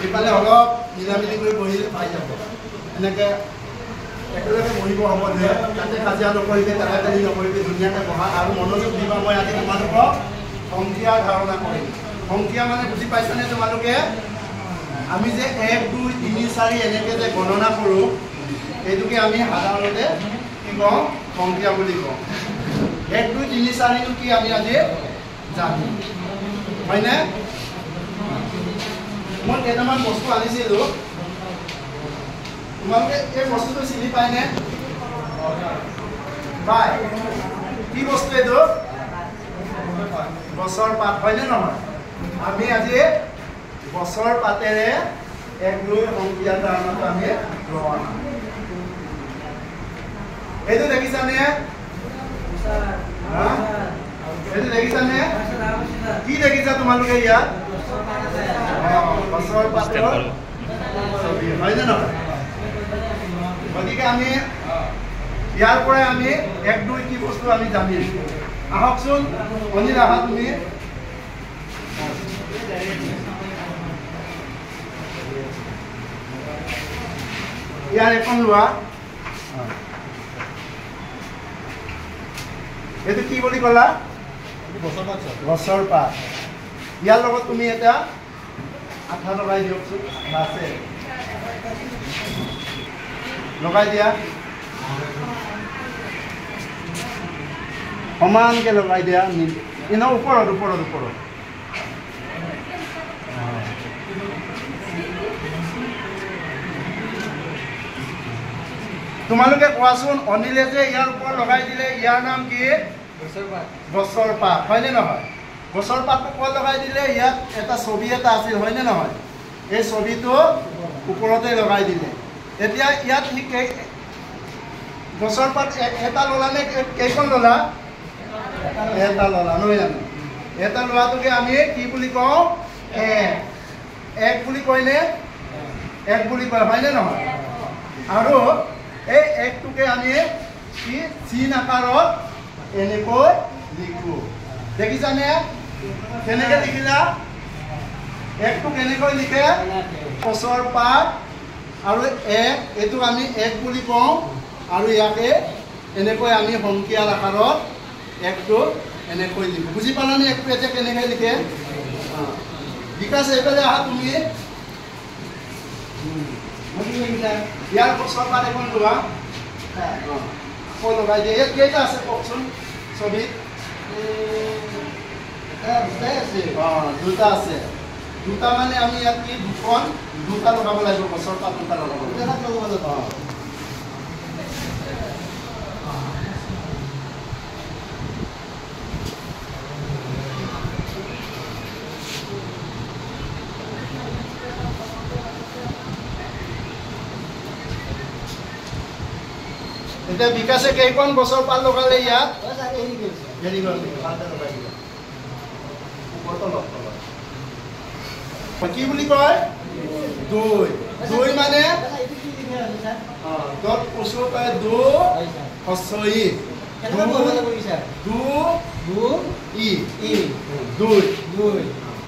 ইফালে অলপ মিলামিলি কৰি বহিলে পাই যাব এনেকৈ একেলগে বহিব হ'ব যে তাতে কাজিয়া নকৰিবি তালাতালি নকৰিবি ধুনীয়াকৈ বহা আৰু মনোযোগ দিবা মই আজি তোমালোকক সংখ্যা ধাৰণা কৰিম সংখ্যা মানে বুজি পাইছানে তোমালোকে আমি যে 1 2 3 4 এনেকৈ যে গণনা কৰোঁ এইটোকে আমি সাধাৰণতে কি কওঁ সংখ্যা বুলি কওঁ 1 2 3 4 টো কি আমি আজি জানিম হয়নে মই কেইটামান বস্তু আনিছিলোঁ তোমালোকে এই বস্তুটো চিনি পায়নে পাই কি বস্তু এইটো গছৰ পাত হয়নে নহয় আমি আজি গছৰ পাতেৰে 1 2 সংখ্যা ধাৰণাটো আমি লওঁ এইটো দেখিছানে এইটো দেখিছানে কি দেখিছা তোমালোকে ইয়াত গছৰ পাতৰ ছবি হয়নে নহয় গতিকে আমি ইয়াৰ পৰাই আমি 1 2 কি বস্তু আমি জানিম আহকচোন অনিল আহা তুমি ইয়াৰ এখন লোৱা এইটো কি বুলি ক'লা গছৰ পাত ইয়াৰ লগত তুমি এটা আঠা লগাই দিয়কচোন আছে লগাই দিয়া সমানকে লগাই দিয়া এনে ওপৰত ওপৰত ওপৰত তোমালোকে কোৱাচোন অনিলে যে ইয়াৰ ওপৰত লগাই দিলে ইয়াৰ নাম কি গছৰ পাত হয়নে নহয় গছৰ পাতটো ক'ত লগাই দিলে ইয়াত এটা ছবি এটা আছিল হয়নে নহয় এই ছবিটো ওপৰতে লগাই দিলে এতিয়া ইয়াত গছৰ পাত এটা ল'লা নে কেইখন ল'লা এটা ল'লা নহয় জানো এটা ল'ৰাটোকে আমি কি বুলি কওঁ এক বুলি কয়নে এক বুলি কয় হয়নে নহয় আৰু এই একটোকে আমি কি চিন আকাৰত এনেকৈ লিখো দেখিছানে কেনেকৈ লিখিলা একটো কেনেকৈ লিখে গছৰ পাত আৰু এক এইটো আমি এক বুলি কওঁ আৰু ইয়াকে এনেকৈ আমি সংখ্যাৰ আকাৰত একটো এনেকৈ লিখো বুজি পালানে একটো এতিয়া কেনেকৈ লিখে বিকাশ এইফালে আহা তুমি ইয়াৰ গছৰ পাত এখন লোৱা আকৌ লগাই দিয়ে ইয়াত কেইটা আছে কওকচোন ছবিত দুটা আছে দুটা মানে আমি ইয়াত কি দুটা লগাব লাগিব গছৰ পাত দুটা লগাব লাগিব এতিয়া বিকাশে কেইখন গছৰ পাত লগালে ইয়াত হেৰি গ'ল কি বুলি কয় দুই দুই মানে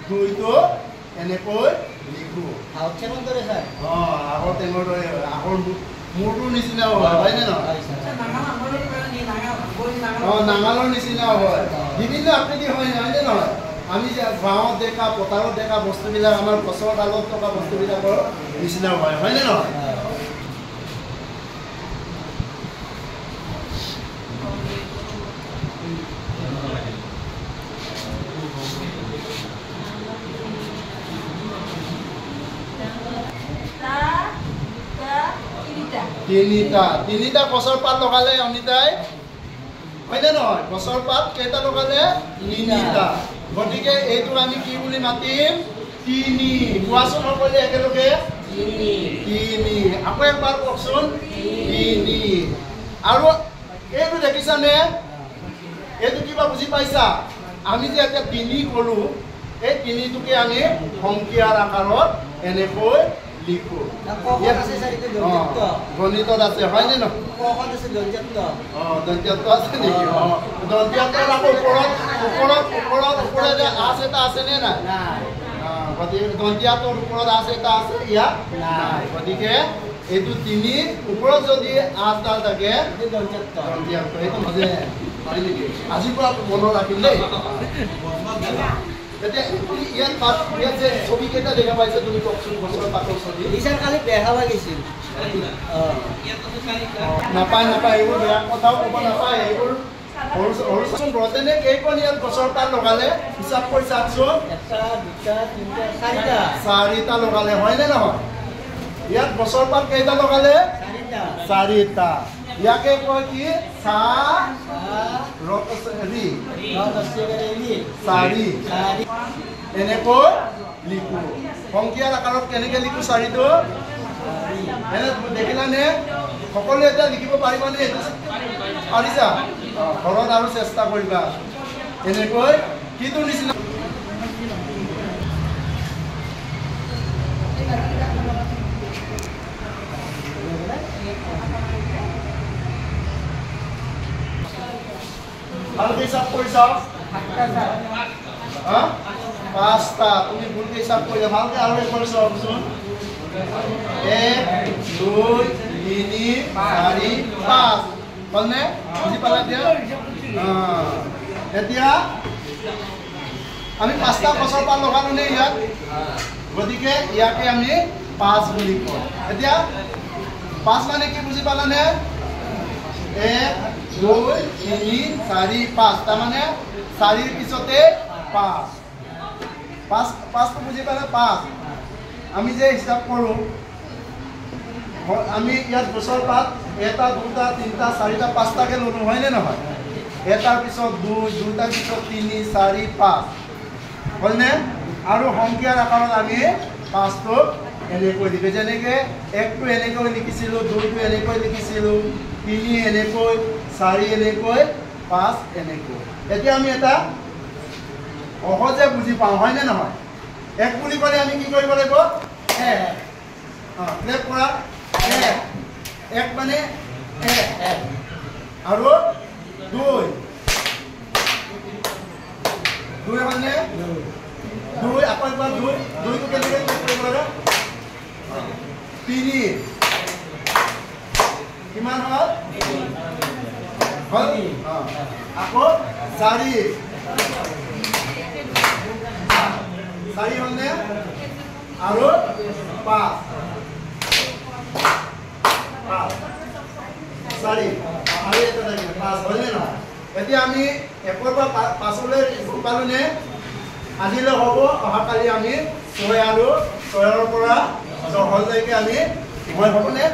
দুইটো এনেকৈ লিখো আগৰ টেঙৰ দৰে আগৰ মূৰটোৰ নিচিনাও হয় হয়নে নহয় নাঙলৰ নিচিনাও হয় বিভিন্ন আকৃতি হয় হয়নে নহয় আমি যে গাঁৱত দেখা পথাৰত দেখা বস্তুবিলাক আমাৰ গছৰ ডালত থকা বস্তুবিলাকৰ নিচিনাও হয় হয়নে নহয় তিনিটা গছৰ পাত লগালে অনিতাই হয়নে নহয় গছৰ পাত কেইটা লগালে তিনিটা গতিকে এইটো আমি কি বুলি মাতিম তিনি কোৱাচোন সকলোৱে একেলগে তিনি আকৌ এবাৰ কওকচোন তিনি আৰু এইটো দেখিছানে এইটো কিবা বুজি পাইছা আমি যে এতিয়া তিনি ক'লো এই তিনিটোকে আমি সংখ্যাৰ আকাৰত এনেকৈ লিখো গণিতত আছে হয়নে নহয় দন্ত্যত্ব আছে নেকি দন্ত্যত্বৰ আকৌ ওপৰত যে আছ এটা আছে নে নাই গতিকে দন্তীয়াটোৰ ওপৰত আছে এটা আছে ইয়াত নাই গতিকে এইটো 3 ওপৰত যদি 8ডাল থাকে দন্তীয়াটো এইটো বুজে পাৰি নেকি আজিৰ পৰা মনত ৰাখিম দেই এতিয়া ইয়াত যে ছবি কেইটা দেখা পাইছে তুমি কওকচোন গছৰ পাতৰ ছবি নিচাৰ কালি বেহা লাগিছিল নাপায় এইবোৰ বেয়া কথাও ক'ব নাপায় এইবোৰ সৰুচোন ব্ৰতেনে কেইখন ইয়াত গছৰ পাত লগালে হিচাপ কৰি চাওকচোন 1 2 3 4 4টা লগালে হয়নে নহয় ইয়াত গছৰ পাত কেইটা লগালে 4টা ইয়াকে কয় কি চাৰি এনেকৈ লিখো সংখ্যাৰ আকাৰত কেনেকৈ লিখো 4টো এনে দেখিলানে সকলোৱে এটা লিখিব পাৰিবানে এইটো পাৰিছা ঘৰত আৰু চেষ্টা কৰিবা এনেকৈ কিটো নিচিনা ভালকে হিচাপ কৰি চাওক 5টা তুমি ভুলকে হিচাপ কৰিলে ভালকে আৰু একবাৰ চাওকচোন 1 2 3 4 5 হলনে বুজি পালা এতিয়া আমি 5টা গছৰ পাত লগালো নে ইয়াত গতিকে ইয়াকে আমি 5 বুলি কওঁ এতিয়া 5 মানে কি বুজি পালানে 1 2 3 4 5 তাৰ মানে 4ৰ পিছতে 5 বুজি পালে 5 আমি যে হিচাপ কৰো আমি ইয়াত গছৰ পাত 1 2 3 4 5টাকে ললো হয়নে নহয় এটাৰ পিছত 2 দুটাৰ পিছত 3 4 5 হলনে আৰু সংখ্যাৰ আকাৰত আমি 5টো এনেকৈ লিখি যেনেকৈ 1টো এনেকৈ লিখিছিলোঁ 2টো এনেকৈ লিখিছিলোঁ 3 এনেকৈ 4 এনেকৈ 5 এনেকৈ এতিয়া আমি এটা সহজে বুজি পাওঁ হয়নে নহয় 1 বুলি ক'লে আমি কি কৰিব লাগিব ক্লেপ কৰা 1 মানে 1 আৰু 2 মানে 2 আকৌ একবাৰ 2টো কেনেকৈ কৰিব লাগে 3 কিমান হ'ল আকৌ 4 হ'লনে আৰু 5 4 আৰু এটা থাকিলে 5 হ'লনে নহয় এতিয়া আমি 1ৰ পৰা 5লৈ পালোনে আজিলৈ হ'ব অহাকালি আমি 6 আৰু 6ৰ পৰা 10লৈকে আমি মই হ'বনে